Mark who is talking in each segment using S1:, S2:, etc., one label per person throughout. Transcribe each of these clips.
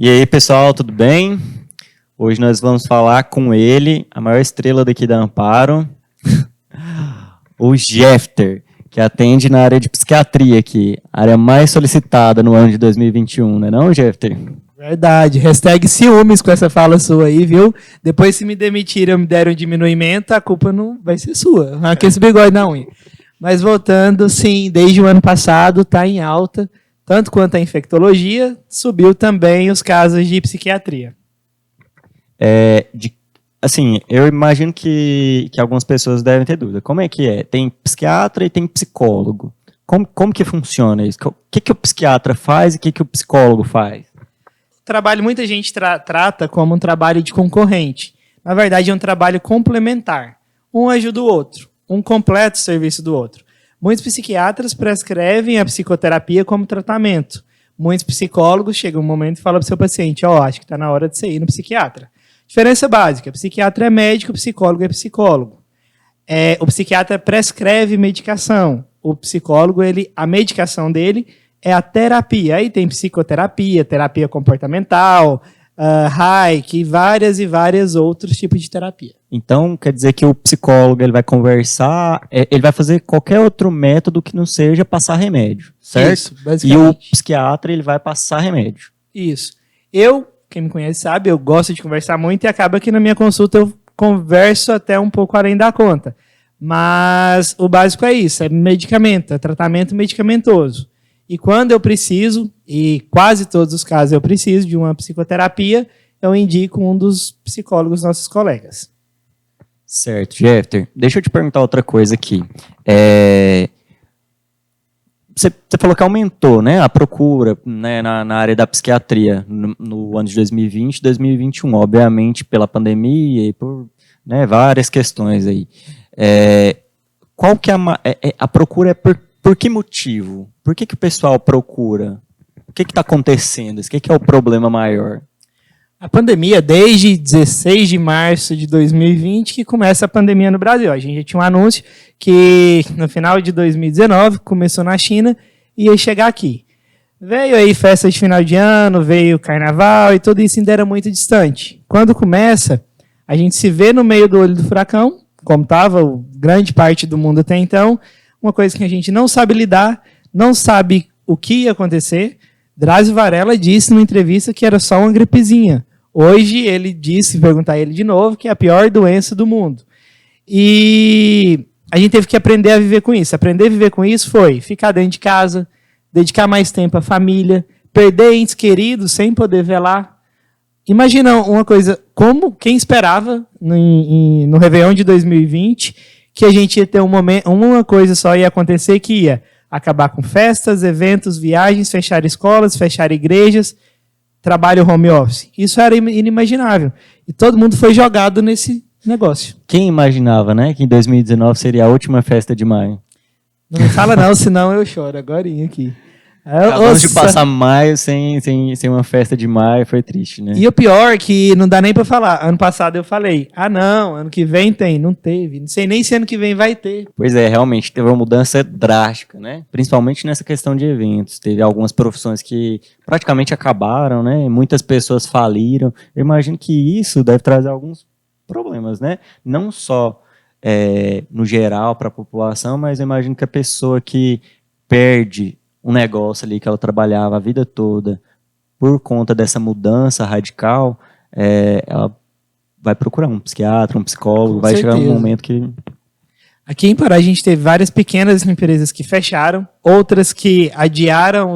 S1: E aí, pessoal, tudo bem? Hoje nós vamos falar com ele, a maior estrela daqui da Amparo, o Jefter, que atende na área de psiquiatria aqui, a área mais solicitada no ano de 2021, não é não, Jefter?
S2: Verdade. Hashtag ciúmes com essa fala sua aí, viu? Depois, se me demitiram, me deram um diminuimento, a culpa não vai ser sua. Arranca esse bigode na unha. Mas voltando, sim, desde o ano passado está em alta, tanto quanto a infectologia, subiu também os casos de psiquiatria.
S1: Assim, eu imagino que algumas pessoas devem ter dúvida. Como é que é? Tem psiquiatra e tem psicólogo. Como que funciona isso? O que o psiquiatra faz e o que o psicólogo faz?
S2: O trabalho muita gente trata como um trabalho de concorrente. Na verdade, é um trabalho complementar. Um ajuda o outro. Um completa o serviço do outro. Muitos psiquiatras prescrevem a psicoterapia como tratamento. Muitos psicólogos chegam um momento e falam para o seu paciente, acho que está na hora de você ir no psiquiatra. Diferença básica, psiquiatra é médico, psicólogo é psicólogo. O psiquiatra prescreve medicação. O psicólogo, a medicação dele é a terapia. Aí tem psicoterapia, terapia comportamental, Reiki, várias e várias outros tipos de terapia.
S1: Então, quer dizer que o psicólogo ele vai conversar, ele vai fazer qualquer outro método que não seja passar remédio, certo?
S2: Isso, basicamente.
S1: E o psiquiatra ele vai passar remédio.
S2: Isso. Quem me conhece sabe, eu gosto de conversar muito e acaba que na minha consulta eu converso até um pouco além da conta. Mas o básico é isso, é medicamento, é tratamento medicamentoso. E quando eu preciso, e quase todos os casos eu preciso de uma psicoterapia, eu indico um dos psicólogos nossos colegas.
S1: Certo, Jefter. Deixa eu te perguntar outra coisa aqui. Você falou que aumentou, né, a procura, né, na área da psiquiatria no ano de 2020 e 2021, obviamente pela pandemia e por, né, várias questões aí. Qual que é a procura? Por que motivo? Por que o pessoal procura? O que está acontecendo? O que é o problema maior?
S2: A pandemia, desde 16 de março de 2020, que começa a pandemia no Brasil. A gente já tinha um anúncio que no final de 2019, começou na China e ia chegar aqui. Veio aí festa de final de ano, veio carnaval e tudo isso ainda era muito distante. Quando começa, a gente se vê no meio do olho do furacão, como estava grande parte do mundo até então, uma coisa que a gente não sabe lidar, não sabe o que ia acontecer. Drauzio Varela disse numa entrevista que era só uma gripezinha. Hoje ele disse, perguntar ele de novo, que é a pior doença do mundo. E a gente teve que aprender a viver com isso. Aprender a viver com isso foi ficar dentro de casa, dedicar mais tempo à família, perder entes queridos sem poder velar. Imagina uma coisa, como quem esperava no Réveillon de 2020 que a gente ia ter uma coisa só ia acontecer, que ia acabar com festas, eventos, viagens, fechar escolas, fechar igrejas, trabalho home office. Isso era inimaginável. E todo mundo foi jogado nesse negócio.
S1: Quem imaginava, né, que em 2019 seria a última festa de maio?
S2: Não me fala não, senão eu choro agorinha aqui.
S1: Acabamos de passar maio sem uma festa de maio, foi triste, né?
S2: E o pior que não dá nem pra falar. Ano passado eu falei, não, ano que vem tem, não teve. Não sei nem se ano que vem vai ter.
S1: Pois é, realmente teve uma mudança drástica, né? Principalmente nessa questão de eventos. Teve algumas profissões que praticamente acabaram, né? Muitas pessoas faliram. Eu imagino que isso deve trazer alguns problemas, né? Não só no geral para a população, mas eu imagino que a pessoa que perde um negócio ali que ela trabalhava a vida toda, por conta dessa mudança radical, ela vai procurar um psiquiatra, um psicólogo,
S2: Com
S1: vai
S2: certeza.
S1: chegar um momento que...
S2: Aqui em Pará a gente teve várias pequenas empresas que fecharam, outras que adiaram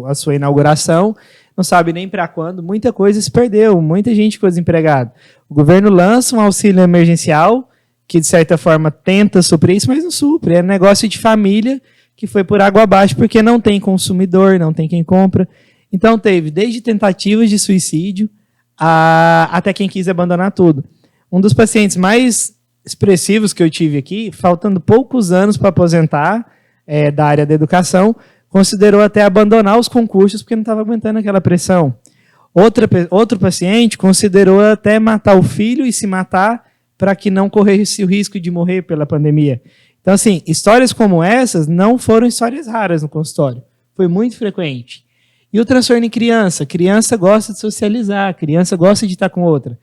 S2: a sua inauguração, não sabe nem para quando, muita coisa se perdeu, muita gente ficou desempregada. O governo lança um auxílio emergencial, que de certa forma tenta suprir isso, mas não supre, é negócio de família, que foi por água abaixo, porque não tem consumidor, não tem quem compra. Então teve desde tentativas de suicídio até quem quis abandonar tudo. Um dos pacientes mais expressivos que eu tive aqui, faltando poucos anos para aposentar da área da educação, considerou até abandonar os concursos porque não estava aguentando aquela pressão. Outro paciente considerou até matar o filho e se matar para que não corresse o risco de morrer pela pandemia. Então, assim, histórias como essas não foram histórias raras no consultório. Foi muito frequente. E o transtorno em criança? Criança gosta de socializar, criança gosta de estar com outra.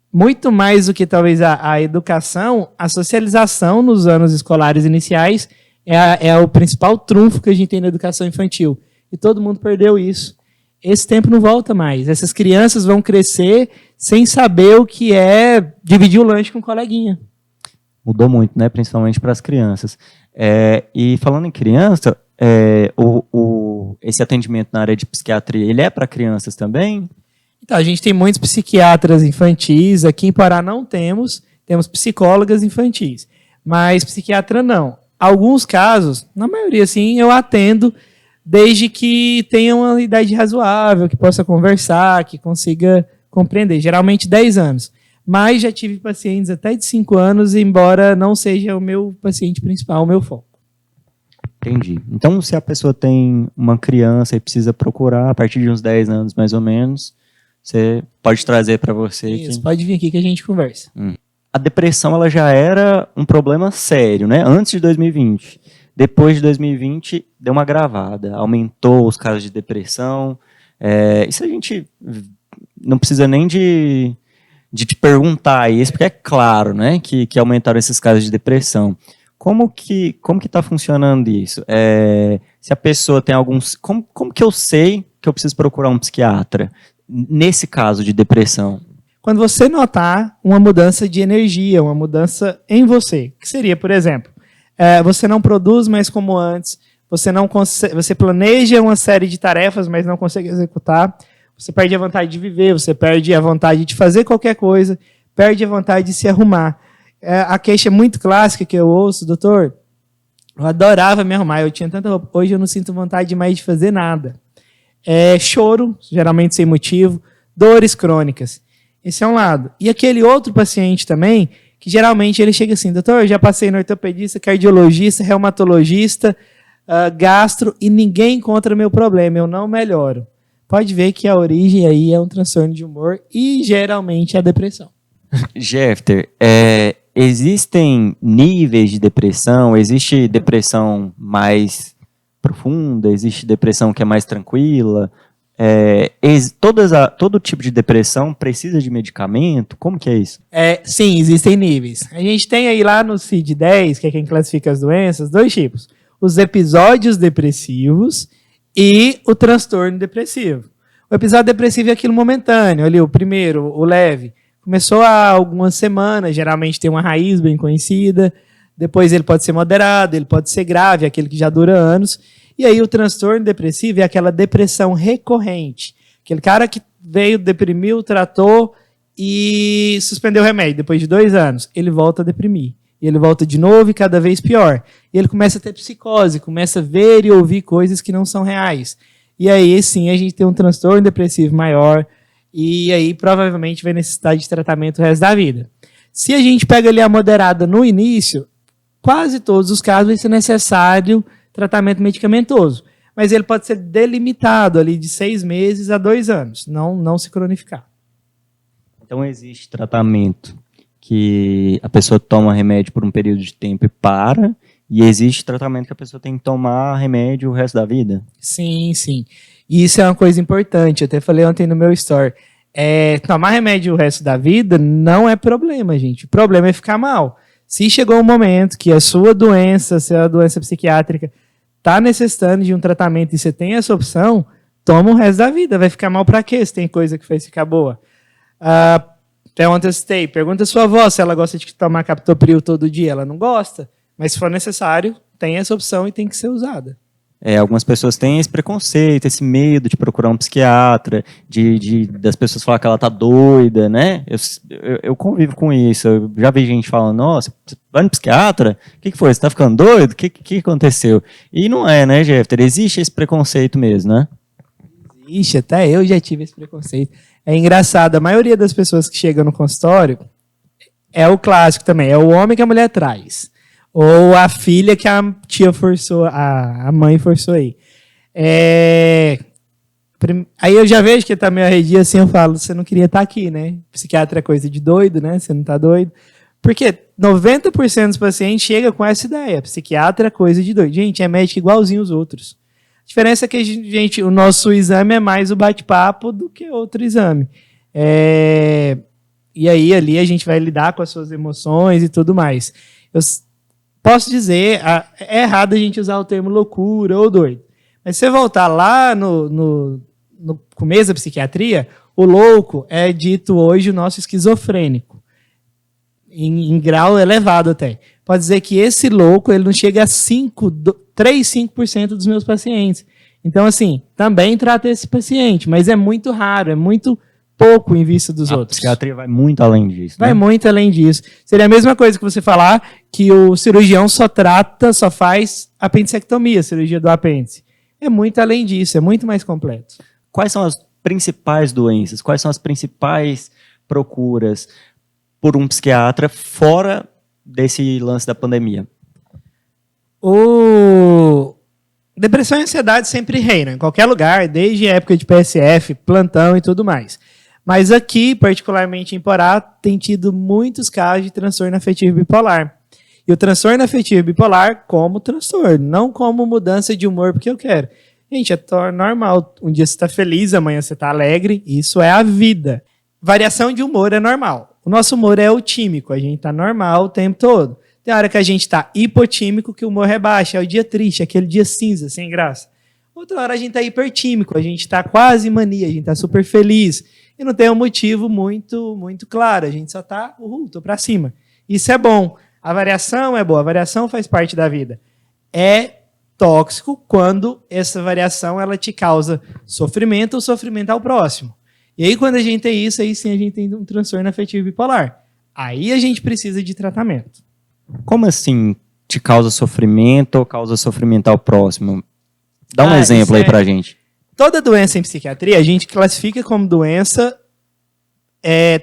S2: Muito mais do que talvez a educação, a socialização nos anos escolares iniciais é o principal trunfo que a gente tem na educação infantil. E todo mundo perdeu isso. Esse tempo não volta mais. Essas crianças vão crescer sem saber o que é dividir o lanche com um coleguinha.
S1: Mudou muito, né? Principalmente para as crianças. E falando em criança, esse atendimento na área de psiquiatria, ele é para crianças também?
S2: Então, a gente tem muitos psiquiatras infantis. Aqui em Pará não temos psicólogas infantis. Mas psiquiatra não. Alguns casos, na maioria sim, eu atendo desde que tenha uma idade razoável, que possa conversar, que consiga compreender. Geralmente 10 anos. Mas já tive pacientes até de 5 anos, embora não seja o meu paciente principal, o meu foco.
S1: Entendi. Então, se a pessoa tem uma criança e precisa procurar, a partir de uns 10 anos mais ou menos, você pode trazer para você.
S2: Isso, pode vir aqui que a gente conversa.
S1: A depressão ela já era um problema sério, né? Antes de 2020. Depois de 2020, deu uma agravada. Aumentou os casos de depressão. Isso a gente não precisa nem de te perguntar isso, porque é claro, né, que aumentaram esses casos de depressão. Como que está funcionando isso? Se a pessoa tem alguns... Como que eu sei que eu preciso procurar um psiquiatra nesse caso de depressão?
S2: Quando você notar uma mudança de energia, uma mudança em você, que seria, por exemplo, você não produz mais como antes, você planeja uma série de tarefas, mas não consegue executar, você perde a vontade de viver, você perde a vontade de fazer qualquer coisa, perde a vontade de se arrumar. A queixa muito clássica que eu ouço, doutor, eu adorava me arrumar, eu tinha tanta roupa, hoje eu não sinto vontade mais de fazer nada. Choro, geralmente sem motivo, dores crônicas. Esse é um lado. E aquele outro paciente também, que geralmente ele chega assim, doutor, eu já passei no ortopedista, cardiologista, reumatologista, gastro, e ninguém encontra meu problema, eu não melhoro. Pode ver que a origem aí é um transtorno de humor e geralmente é a depressão.
S1: Jefter, existem níveis de depressão? Existe depressão mais profunda? Existe depressão que é mais tranquila? Todo tipo de depressão precisa de medicamento? Como que é isso?
S2: Sim, existem níveis. A gente tem aí lá no CID-10, que é quem classifica as doenças, 2 tipos. Os episódios depressivos e o transtorno depressivo. O episódio depressivo é aquilo momentâneo, ali o primeiro, o leve. Começou há algumas semanas, geralmente tem uma raiz bem conhecida, depois ele pode ser moderado, ele pode ser grave, aquele que já dura anos. E aí o transtorno depressivo é aquela depressão recorrente. Aquele cara que veio, deprimiu, tratou e suspendeu o remédio. Depois de 2 anos, ele volta a deprimir. E ele volta de novo e cada vez pior. E ele começa a ter psicose, começa a ver e ouvir coisas que não são reais. E aí, sim, a gente tem um transtorno depressivo maior e aí provavelmente vai necessitar de tratamento o resto da vida. Se a gente pega ali a moderada no início, quase todos os casos vai ser necessário tratamento medicamentoso. Mas ele pode ser delimitado ali de 6 meses a 2 anos, não se cronificar.
S1: Então existe tratamento que a pessoa toma remédio por um período de tempo e para, e existe tratamento que a pessoa tem que tomar remédio o resto da vida?
S2: Sim, sim. E isso é uma coisa importante, eu até falei ontem no meu story. Tomar remédio o resto da vida não é problema, gente. O problema é ficar mal. Se chegou um momento que a sua doença, se é a doença psiquiátrica, está necessitando de um tratamento e você tem essa opção, toma o resto da vida. Vai ficar mal para quê? Se tem coisa que faz ficar boa. Até ontem eu citei, pergunta a sua avó se ela gosta de tomar captopril todo dia. Ela não gosta, mas se for necessário, tem essa opção e tem que ser usada.
S1: Algumas pessoas têm esse preconceito, esse medo de procurar um psiquiatra, das pessoas falar que ela tá doida, né? Eu convivo com isso. Eu já vi gente falando, nossa, você vai no psiquiatra? O que foi? Você tá ficando doido? O que aconteceu? E não é, né, Jefter? Existe esse preconceito mesmo, né?
S2: Existe, até eu já tive esse preconceito. É engraçado, a maioria das pessoas que chegam no consultório é o clássico também, é o homem que a mulher traz. Ou a filha que a tia forçou, a mãe forçou aí. Aí eu já vejo que ele tá meio arredio assim, eu falo, você não queria estar aqui, né? Psiquiatra é coisa de doido, né? Você não tá doido. Porque 90% dos pacientes chegam com essa ideia. Psiquiatra é coisa de doido. Gente, é médico igualzinho os outros. diferença é que o nosso exame é mais o bate-papo do que outro exame. E aí, ali, a gente vai lidar com as suas emoções e tudo mais. Eu posso dizer, é errado a gente usar o termo loucura ou doido. Mas se você voltar lá no começo da psiquiatria, o louco é dito hoje o nosso esquizofrênico, em grau elevado até. Pode dizer que esse louco ele não chega a 3-5% dos meus pacientes. Então, assim, também trata esse paciente, mas é muito raro, é muito pouco em vista dos outros.
S1: A psiquiatria vai muito além disso.
S2: Vai muito além disso. Seria a mesma coisa que você falar que o cirurgião só faz apendicectomia, cirurgia do apêndice. É muito além disso, é muito mais completo.
S1: Quais são as principais doenças? Quais são as principais procuras por um psiquiatra fora desse lance da pandemia?
S2: Depressão e ansiedade sempre reinam, em qualquer lugar, desde a época de PSF, plantão e tudo mais. Mas aqui, particularmente em Porá, tem tido muitos casos de transtorno afetivo bipolar. E o transtorno afetivo bipolar como transtorno, não como mudança de humor porque eu quero. Gente, é normal. Um dia você está feliz, amanhã você está alegre. Isso é a vida. Variação de humor é normal. O nosso humor é eutímico. A gente está normal o tempo todo. Tem hora que a gente está hipotímico, que o humor rebaixa. É o dia triste, aquele dia cinza, sem graça. Outra hora a gente está hipertímico. A gente está quase mania. A gente está super feliz. E não tem um motivo muito claro. A gente só está, tô para cima. Isso é bom. A variação é boa. A variação faz parte da vida. É tóxico quando essa variação ela te causa sofrimento ou sofrimento ao próximo. E aí, quando a gente tem isso, aí sim a gente tem um transtorno afetivo bipolar. Aí a gente precisa de tratamento.
S1: Como assim te causa sofrimento ou causa sofrimento ao próximo? Dá um exemplo aí pra gente.
S2: Toda doença em psiquiatria a gente classifica como doença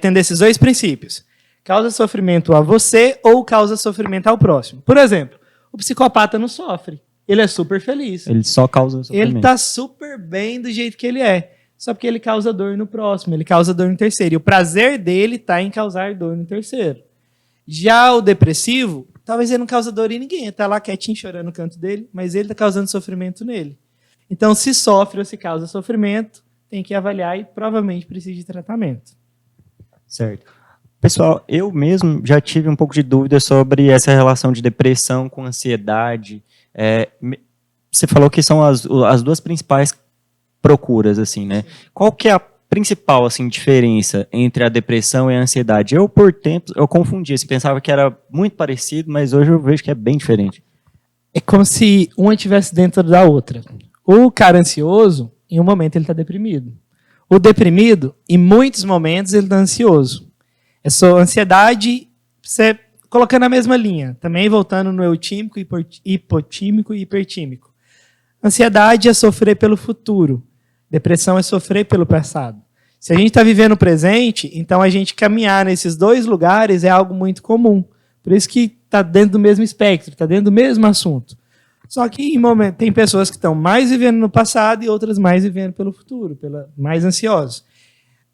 S2: tendo esses dois princípios. Causa sofrimento a você ou causa sofrimento ao próximo. Por exemplo, o psicopata não sofre. Ele é super feliz.
S1: Ele só causa sofrimento.
S2: Ele está super bem do jeito que ele é. Só porque ele causa dor no próximo, ele causa dor no terceiro. E o prazer dele está em causar dor no terceiro. Já o depressivo, talvez ele não cause dor em ninguém. Ele está lá quietinho, chorando no canto dele, mas ele está causando sofrimento nele. Então, se sofre ou se causa sofrimento, tem que avaliar e provavelmente precisa de tratamento.
S1: Certo. Pessoal, eu mesmo já tive um pouco de dúvida sobre essa relação de depressão com ansiedade. Você falou que são as duas principais procuras, assim, né? Qual que é a principal, assim, diferença entre a depressão e a ansiedade? Eu, por tempo, eu confundia, assim, pensava que era muito parecido, mas hoje eu vejo que é bem diferente.
S2: É como se uma estivesse dentro da outra. O cara ansioso, em um momento ele está deprimido. O deprimido, em muitos momentos, ele está ansioso. Essa ansiedade, você colocando na mesma linha, também voltando no eutímico, hipotímico e hipertímico. Ansiedade é sofrer pelo futuro. Depressão é sofrer pelo passado. Se a gente está vivendo o presente, então a gente caminhar nesses dois lugares é algo muito comum. Por isso que está dentro do mesmo espectro, está dentro do mesmo assunto. Só que tem pessoas que estão mais vivendo no passado e outras mais vivendo pelo futuro, mais ansiosos.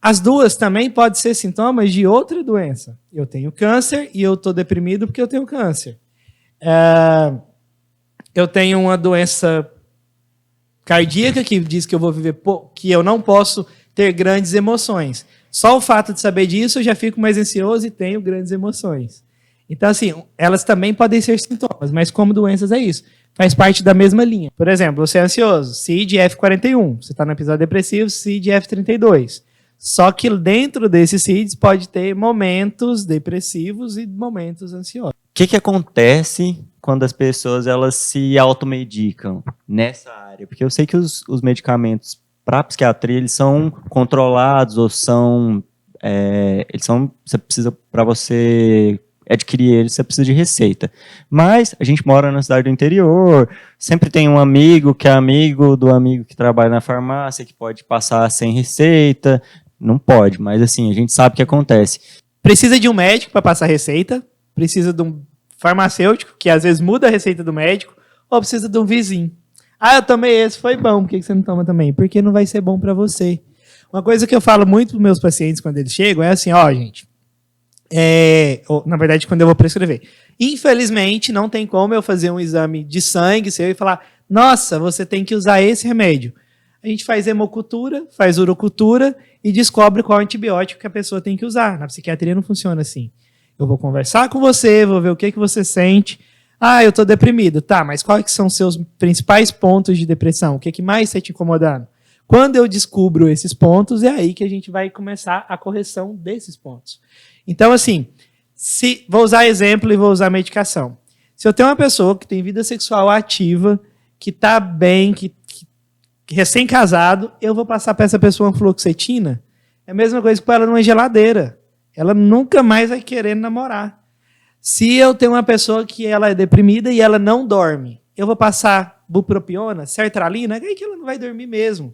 S2: As duas também podem ser sintomas de outra doença. Eu tenho câncer e eu estou deprimido porque eu tenho câncer. Eu tenho uma doença cardíaca que diz que eu vou viver que eu não posso ter grandes emoções. Só o fato de saber disso eu já fico mais ansioso e tenho grandes emoções. Então, assim, elas também podem ser sintomas, mas como doenças é isso. Faz parte da mesma linha. Por exemplo, você é ansioso, CID F41. Você está no episódio depressivo, CID F32. Só que dentro desses CIDs pode ter momentos depressivos e momentos ansiosos.
S1: O que acontece quando as pessoas elas se automedicam nessa área? Porque eu sei que os medicamentos para psiquiatria eles são controlados ou são você precisa, para você adquirir eles, você precisa de receita. Mas a gente mora na cidade do interior, sempre tem um amigo que é amigo do amigo que trabalha na farmácia, que pode passar sem receita. Não pode, mas assim, a gente sabe o que acontece.
S2: Precisa de um médico para passar receita, precisa de um farmacêutico, que às vezes muda a receita do médico, ou precisa de um vizinho. Eu tomei esse, foi bom, por que você não toma também? Porque não vai ser bom para você. Uma coisa que eu falo muito para meus pacientes quando eles chegam é assim, gente, na verdade, quando eu vou prescrever. Infelizmente, não tem como eu fazer um exame de sangue seu e falar, nossa, você tem que usar esse remédio. A gente faz hemocultura, faz urocultura e descobre qual antibiótico que a pessoa tem que usar. Na psiquiatria não funciona assim. Eu vou conversar com você, vou ver o que você sente. Ah, eu estou deprimido. Tá, mas quais que são os seus principais pontos de depressão? O que mais está te incomodando? Quando eu descubro esses pontos, é aí que a gente vai começar a correção desses pontos. Então, assim, vou usar exemplo e vou usar medicação. Se eu tenho uma pessoa que tem vida sexual ativa, que está bem, que recém-casado, eu vou passar para essa pessoa uma fluoxetina? É a mesma coisa que pôr ela numa geladeira. Ela nunca mais vai querer namorar. Se eu tenho uma pessoa que ela é deprimida e ela não dorme, eu vou passar bupropiona, sertralina, aí que ela não vai dormir mesmo.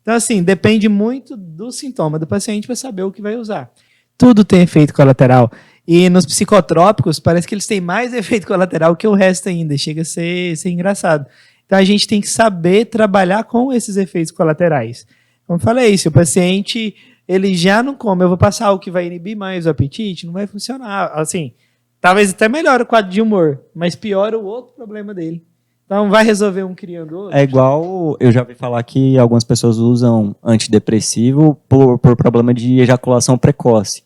S2: Então, assim, depende muito do sintoma do paciente para saber o que vai usar. Tudo tem efeito colateral. E nos psicotrópicos, parece que eles têm mais efeito colateral que o resto ainda. Chega a ser engraçado. Então, a gente tem que saber trabalhar com esses efeitos colaterais. Como eu falei, se o paciente ele já não come, eu vou passar algo que vai inibir mais o apetite, não vai funcionar. Assim, talvez até melhore o quadro de humor, mas piora o outro problema dele. Então, vai resolver um criando o outro.
S1: É igual, eu já ouvi falar que algumas pessoas usam antidepressivo por problema de ejaculação precoce,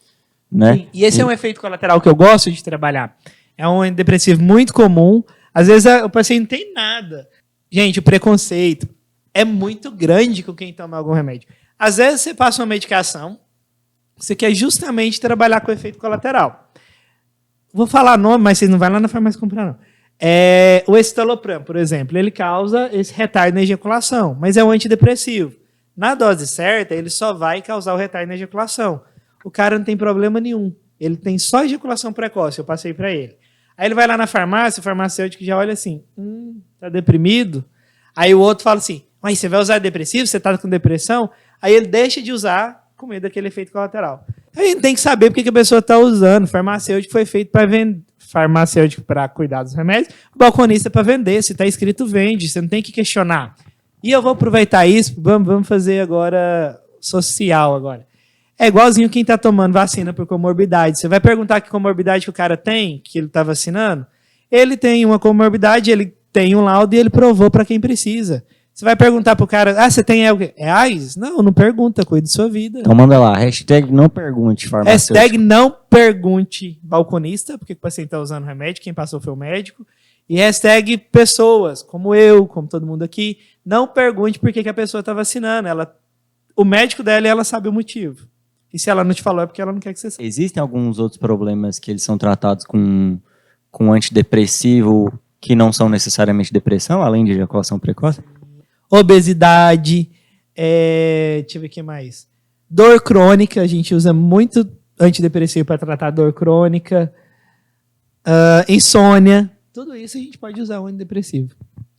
S1: né?
S2: Sim, e esse é um efeito colateral que eu gosto de trabalhar. É um antidepressivo muito comum. Às vezes o paciente não tem nada. Gente, o preconceito é muito grande com quem toma algum remédio. Às vezes você passa uma medicação, você quer justamente trabalhar com o efeito colateral. Vou falar nome, mas você não vai lá na farmácia comprar, não. O escitalopram, por exemplo, ele causa esse retardo na ejaculação, mas é um antidepressivo. Na dose certa, ele só vai causar o retardo na ejaculação. O cara não tem problema nenhum. Ele tem só ejaculação precoce, eu passei para ele. Aí ele vai lá na farmácia, o farmacêutico já olha assim, tá deprimido? Aí o outro fala assim, mas você vai usar depressivo? Você tá com depressão? Aí ele deixa de usar com medo daquele efeito colateral. Aí ele tem que saber porque que a pessoa está usando. O farmacêutico foi feito para vender, farmacêutico para cuidar dos remédios, o balconista para vender. Se está escrito, vende. Você não tem que questionar. E eu vou aproveitar isso, vamos fazer agora social agora. É igualzinho quem está tomando vacina por comorbidade. Você vai perguntar que comorbidade que o cara tem, que ele está vacinando? Ele tem uma comorbidade, ele tem um laudo e ele provou para quem precisa. Você vai perguntar pro cara, você tem AIDS? Não pergunta, cuide de sua vida.
S1: Então manda lá, hashtag não pergunte farmacêutico.
S2: Hashtag não pergunte balconista, porque o paciente está usando remédio, quem passou foi o médico. E hashtag pessoas, como eu, como todo mundo aqui, não pergunte por que a pessoa está vacinando. O médico dela, ela sabe o motivo. E se ela não te falou, é porque ela não quer que você saiba.
S1: Existem alguns outros problemas que eles são tratados com antidepressivo que não são necessariamente depressão, além de ejaculação precoce?
S2: Obesidade, deixa eu ver o que mais. Dor crônica, a gente usa muito antidepressivo para tratar dor crônica. Insônia, tudo isso a gente pode usar um antidepressivo.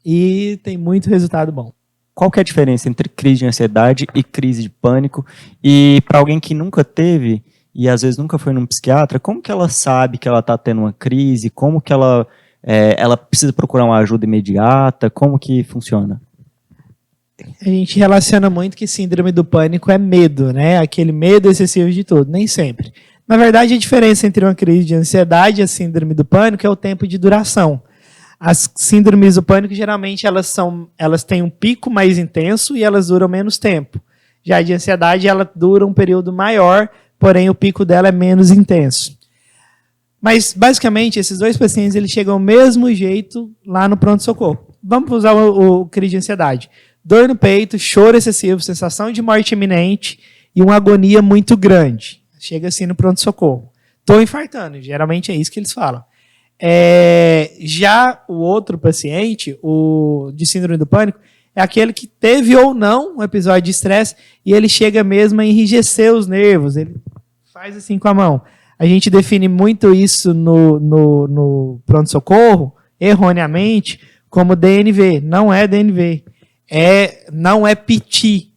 S2: E tem muito resultado bom.
S1: Qual que é a diferença entre crise de ansiedade e crise de pânico? E para alguém que nunca teve e às vezes nunca foi num psiquiatra, como que ela sabe que ela está tendo uma crise? Como que ela precisa procurar uma ajuda imediata? Como que funciona?
S2: A gente relaciona muito que síndrome do pânico é medo, né? Aquele medo excessivo de tudo, nem sempre. Na verdade, a diferença entre uma crise de ansiedade e a síndrome do pânico é o tempo de duração. As síndromes do pânico, geralmente, elas têm um pico mais intenso e elas duram menos tempo. Já a de ansiedade, ela dura um período maior, porém o pico dela é menos intenso. Mas, basicamente, esses dois pacientes eles chegam ao mesmo jeito lá no pronto-socorro. Vamos usar o crise de ansiedade. Dor no peito, choro excessivo, sensação de morte iminente e uma agonia muito grande. Chega assim no pronto-socorro. Estou infartando, geralmente é isso que eles falam. Já o outro paciente, o de síndrome do pânico, é aquele que teve ou não um episódio de estresse e ele chega mesmo a enrijecer os nervos. Ele faz assim com a mão. A gente define muito isso no pronto-socorro, erroneamente, como DNV. Não é DNV. Não é PT.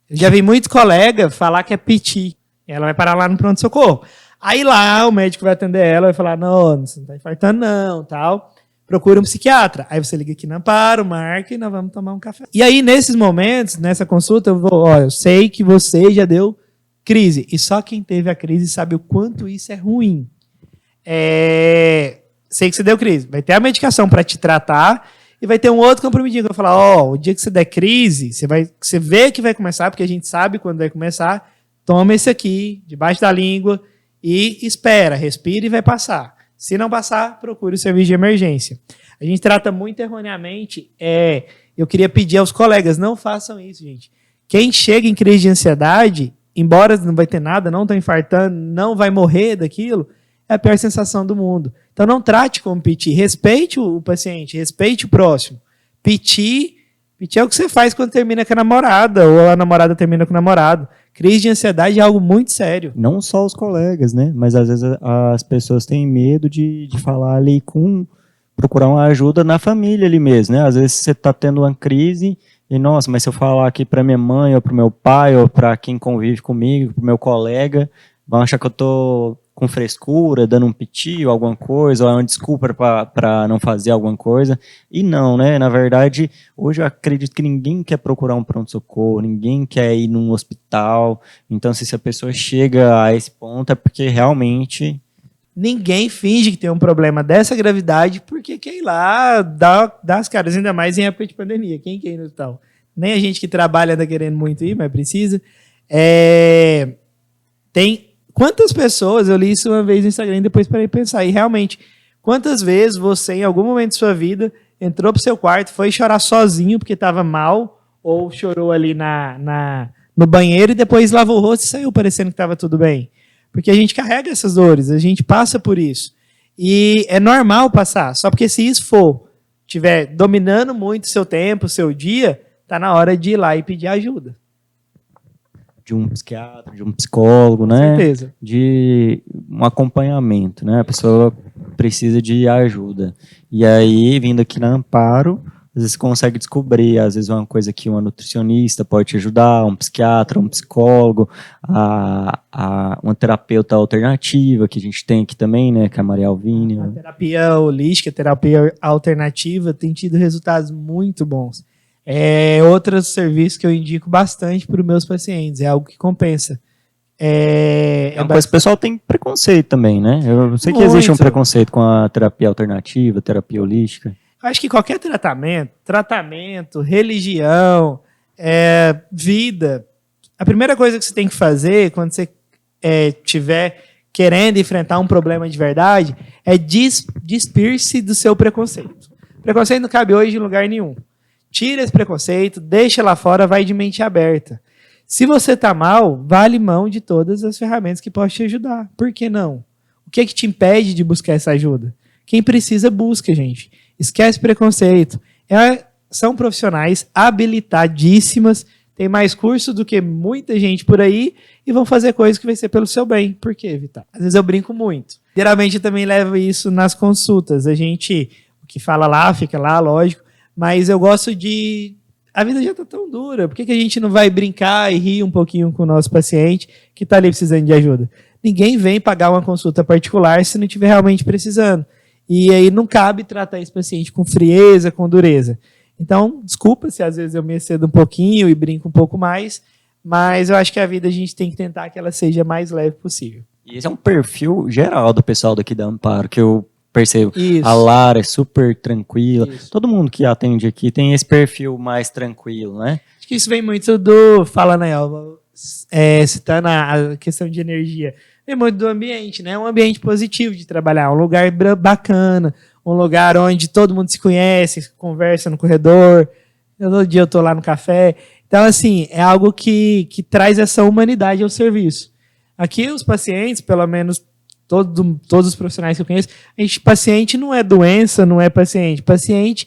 S2: Eu já vi muito colega falar que é PT. Ela vai parar lá no pronto-socorro. Aí lá o médico vai atender ela e vai falar, não, você não está infartando não, tal. Procura um psiquiatra. Aí você liga aqui na Amparo, marca e nós vamos tomar um café. E aí nesses momentos, nessa consulta, eu sei que você já deu crise. E só quem teve a crise sabe o quanto isso é ruim. Sei que você deu crise. Vai ter a medicação para te tratar e vai ter um outro comprometimento que vai falar, o dia que você der crise, você vê que vai começar, porque a gente sabe quando vai começar, toma esse aqui, debaixo da língua, e espera, respira e vai passar. Se não passar, procure o serviço de emergência. A gente trata muito erroneamente, eu queria pedir aos colegas, não façam isso, gente. Quem chega em crise de ansiedade, embora não vai ter nada, não está infartando, não vai morrer daquilo, é a pior sensação do mundo. Então não trate como piti, respeite o paciente, respeite o próximo. Piti é o que você faz quando termina com a namorada, ou a namorada termina com o namorado. Crise de ansiedade é algo muito sério.
S1: Não só os colegas, né? Mas às vezes as pessoas têm medo de falar ali procurar uma ajuda na família ali mesmo, né? Às vezes você está tendo uma crise e, nossa, mas se eu falar aqui para minha mãe, ou para o meu pai, ou para quem convive comigo, para o meu colega, vão achar que eu tô com frescura, dando um piti ou alguma coisa, ou é uma desculpa para não fazer alguma coisa. E não, né? Na verdade, hoje eu acredito que ninguém quer procurar um pronto-socorro, ninguém quer ir num hospital. Então, se a pessoa chega a esse ponto, é porque realmente...
S2: Ninguém finge que tem um problema dessa gravidade porque quer ir lá dar as caras, ainda mais em época de pandemia. Quem quer ir no hospital? Nem a gente que trabalha anda querendo muito ir, mas precisa. Quantas pessoas, eu li isso uma vez no Instagram e depois parei de pensar, e realmente, quantas vezes você, em algum momento de sua vida, entrou pro seu quarto, foi chorar sozinho porque estava mal, ou chorou ali no banheiro e depois lavou o rosto e saiu parecendo que estava tudo bem? Porque a gente carrega essas dores, a gente passa por isso. E é normal passar, só porque se isso estiver dominando muito o seu tempo, o seu dia, está na hora de ir lá e pedir ajuda.
S1: De um psiquiatra, de um psicólogo, né?
S2: Com certeza.
S1: De um acompanhamento, né? A pessoa precisa de ajuda. E aí, vindo aqui na Amparo, às vezes você consegue descobrir, às vezes uma coisa que uma nutricionista pode te ajudar, um psiquiatra, um psicólogo, uma terapeuta alternativa que a gente tem aqui também, né? Que é a Maria Alvine.
S2: A terapia holística, a terapia alternativa tem tido resultados muito bons. É outro serviço que eu indico bastante para os meus pacientes, é algo que compensa.
S1: Uma coisa que o pessoal tem preconceito também, né? Eu sei que existe um preconceito com a terapia alternativa, terapia holística.
S2: Eu acho que qualquer tratamento, religião, vida, a primeira coisa que você tem que fazer quando você estiver querendo enfrentar um problema de verdade é despir-se do seu preconceito. Preconceito não cabe hoje em lugar nenhum. Tira esse preconceito, deixa lá fora, vai de mente aberta. Se você está mal, vale mão de todas as ferramentas que podem te ajudar. Por que não? O que é que te impede de buscar essa ajuda? Quem precisa, busca, gente. Esquece preconceito. São profissionais habilitadíssimas, tem mais curso do que muita gente por aí e vão fazer coisas que vai ser pelo seu bem. Por quê, Vital? Às vezes eu brinco muito. Geralmente eu também levo isso nas consultas. O que fala lá, fica lá, lógico. Mas eu gosto a vida já está tão dura, por que a gente não vai brincar e rir um pouquinho com o nosso paciente que está ali precisando de ajuda? Ninguém vem pagar uma consulta particular se não estiver realmente precisando. E aí não cabe tratar esse paciente com frieza, com dureza. Então, desculpa se às vezes eu me excedo um pouquinho e brinco um pouco mais, mas eu acho que a vida a gente tem que tentar que ela seja mais leve possível.
S1: E esse é um perfil geral do pessoal daqui da Amparo, que eu percebo.
S2: Isso.
S1: A Lara é super tranquila.
S2: Isso.
S1: Todo mundo que atende aqui tem esse perfil mais tranquilo, né?
S2: Acho que isso vem muito fala na Elba, citando a questão de energia, vem muito do ambiente, né? Um ambiente positivo de trabalhar, um lugar bacana, um lugar onde todo mundo se conhece, conversa no corredor, todo dia eu tô lá no café. Então, assim, é algo que traz essa humanidade ao serviço. Aqui os pacientes, pelo menos todos os profissionais que eu conheço, paciente não é doença, não é paciente. Paciente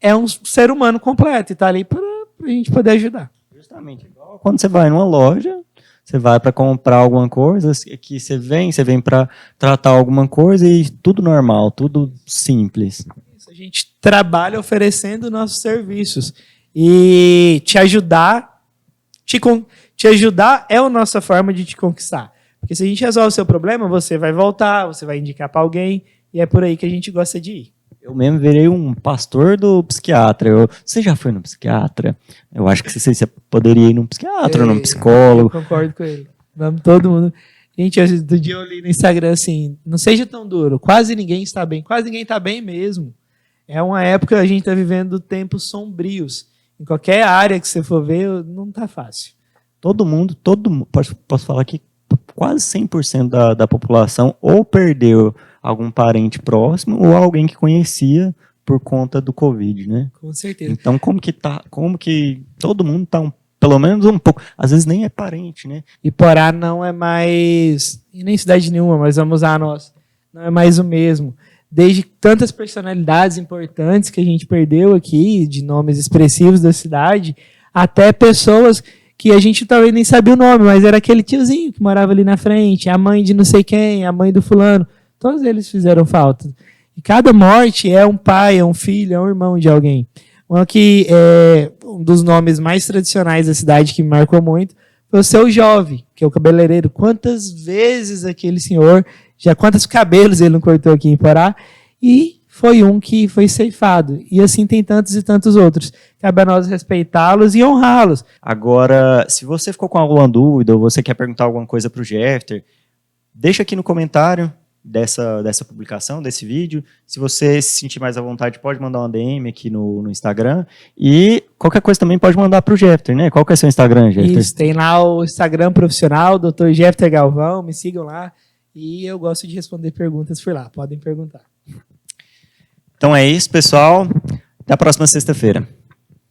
S2: é um ser humano completo e está ali para a gente poder ajudar.
S1: Justamente. Igual quando você vai numa loja, você vai para comprar alguma coisa, que você vem para tratar alguma coisa e tudo normal, tudo simples.
S2: A gente trabalha oferecendo nossos serviços e te ajudar é a nossa forma de te conquistar. Porque se a gente resolve o seu problema, você vai voltar, você vai indicar para alguém, e é por aí que a gente gosta de ir.
S1: Eu mesmo virei um pastor do psiquiatra. Você já foi no psiquiatra? Eu acho que você poderia ir num psiquiatra, num psicólogo.
S2: Eu concordo com ele. Vamos todo mundo. Gente, do dia eu li no Instagram assim, não seja tão duro, quase ninguém está bem. Quase ninguém está bem mesmo. É uma época, a gente está vivendo tempos sombrios. Em qualquer área que você for ver, não está fácil.
S1: Todo mundo, posso falar que quase 100% da população ou perdeu algum parente próximo ou alguém que conhecia por conta do Covid, né?
S2: Com certeza.
S1: Então, como que todo mundo tá pelo menos um pouco, às vezes nem é parente, né?
S2: Iporá não é mais, e nem cidade nenhuma, mas vamos usar a nossa, não é mais o mesmo. Desde tantas personalidades importantes que a gente perdeu aqui, de nomes expressivos da cidade, até pessoas que a gente talvez nem sabia o nome, mas era aquele tiozinho que morava ali na frente, a mãe de não sei quem, a mãe do fulano, todos eles fizeram falta. E cada morte é um pai, é um filho, é um irmão de alguém. Um dos nomes mais tradicionais da cidade que me marcou muito foi o Seu Jovem, que é o cabeleireiro. Quantas vezes aquele senhor, quantos cabelos ele não cortou aqui em Porá, e foi um que foi ceifado. E assim tem tantos e tantos outros. Cabe a nós respeitá-los e honrá-los.
S1: Agora, se você ficou com alguma dúvida ou você quer perguntar alguma coisa para o Jeffter, deixa aqui no comentário dessa publicação, desse vídeo. Se você se sentir mais à vontade, pode mandar uma DM aqui no Instagram. E qualquer coisa também pode mandar para o Jeffter, né? Qual que é seu Instagram, Jeffter?
S2: Isso, tem lá o Instagram profissional, Dr. Jeffter Galvão, me sigam lá. E eu gosto de responder perguntas por lá, podem perguntar.
S1: Então é isso, pessoal. Até a próxima sexta-feira.